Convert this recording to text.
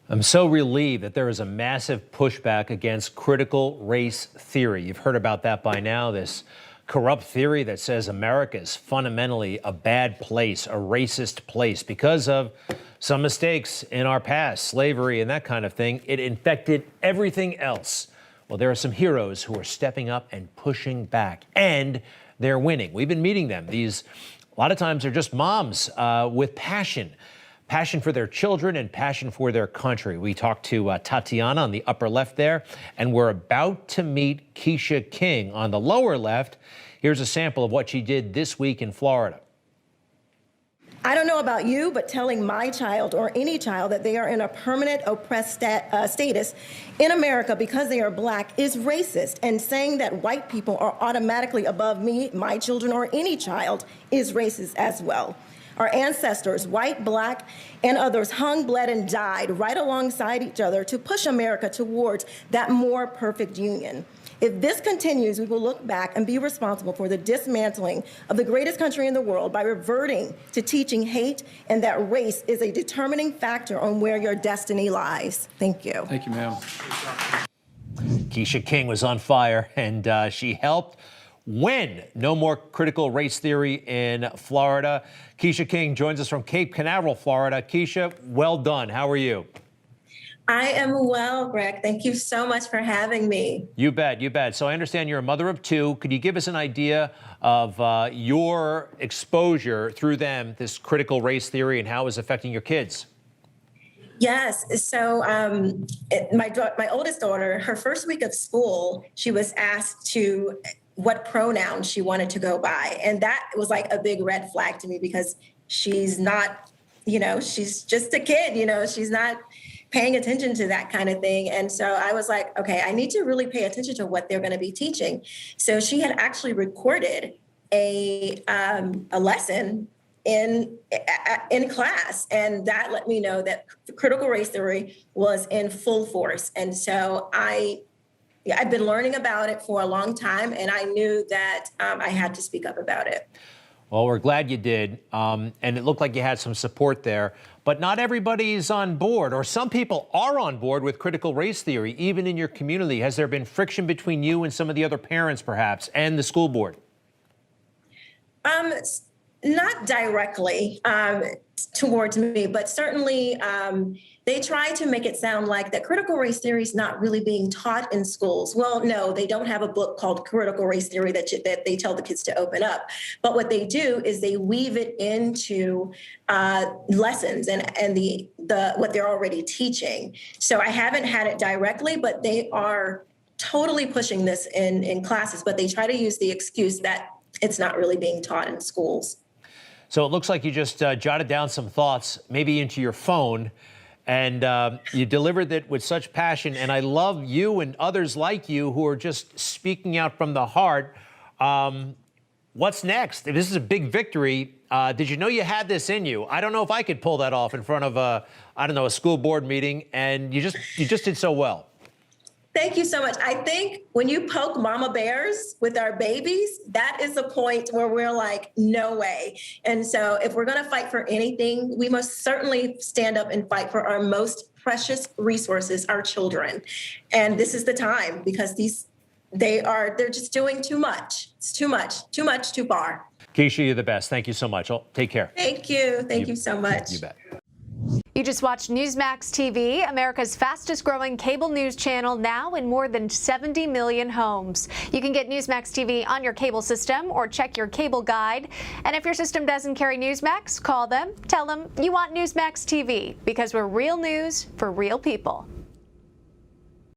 I'm so relieved that there is a massive pushback against critical race theory. You've heard about that by now, this corrupt theory that says America is fundamentally a bad place, a racist place, because of some mistakes in our past, slavery and that kind of thing. It infected everything else. Well, there are some heroes who are stepping up and pushing back, and they're winning. We've been meeting them. These, a lot of times, they're just moms with passion for their children and passion for their country. We talked to Tatiana on the upper left there, and we're about to meet Quisha King on the lower left. Here's a sample of what she did this week in Florida. I don't know about you, but telling my child or any child that they are in a permanent oppressed status in America because they are black is racist. And saying that white people are automatically above me, my children, or any child is racist as well. Our ancestors, white, black, and others, hung, bled, and died right alongside each other to push America towards that more perfect union. If this continues, we will look back and be responsible for the dismantling of the greatest country in the world by reverting to teaching hate and that race is a determining factor on where your destiny lies. Thank you. Thank you, ma'am. Quisha King was on fire, and she helped win no more critical race theory in Florida. Quisha King joins us from Cape Canaveral, Florida. Quisha, well done. How are you? I am well, Greg. Thank you so much for having me. You bet, you bet. So I understand you're a mother of two. Could you give us an idea of your exposure through them, this critical race theory, and how it's affecting your kids? Yes. So my oldest daughter, her first week of school, she was asked to what pronoun she wanted to go by. And that was like a big red flag to me because she's not, she's just a kid, she's not paying attention to that kind of thing. And so I was like, okay, I need to really pay attention to what they're going to be teaching. So she had actually recorded a lesson in class, and that let me know that critical race theory was in full force. And so I've been learning about it for a long time, and I knew that I had to speak up about it. Well, we're glad you did, and it looked like you had some support there. But not everybody's on board, or some people are on board with critical race theory, even in your community. Has there been friction between you and some of the other parents, perhaps, and the school board? Not directly towards me, but certainly they try to make it sound like that critical race theory is not really being taught in schools. Well, no, they don't have a book called Critical Race Theory that they tell the kids to open up. But what they do is they weave it into lessons and what they're already teaching. So I haven't had it directly, but they are totally pushing this in classes. But they try to use the excuse that it's not really being taught in schools. So it looks like you just jotted down some thoughts, maybe into your phone, and you delivered it with such passion. And I love you and others like you who are just speaking out from the heart. What's next? If this is a big victory, did you know you had this in you? I don't know if I could pull that off in front of a school board meeting, and you just did so well. Thank you so much. I think when you poke mama bears with our babies, that is the point where we're like, no way. And so if we're going to fight for anything, we must certainly stand up and fight for our most precious resources, our children. And this is the time because they're just doing too much. It's too much, too far. Quisha, you're the best. Thank you so much. Take care. Thank you. Thank you so much. You bet. You just watched Newsmax TV, America's fastest growing cable news channel, now in more than 70 million homes. You can get Newsmax TV on your cable system or check your cable guide. And if your system doesn't carry Newsmax, call them, tell them you want Newsmax TV, because we're real news for real people.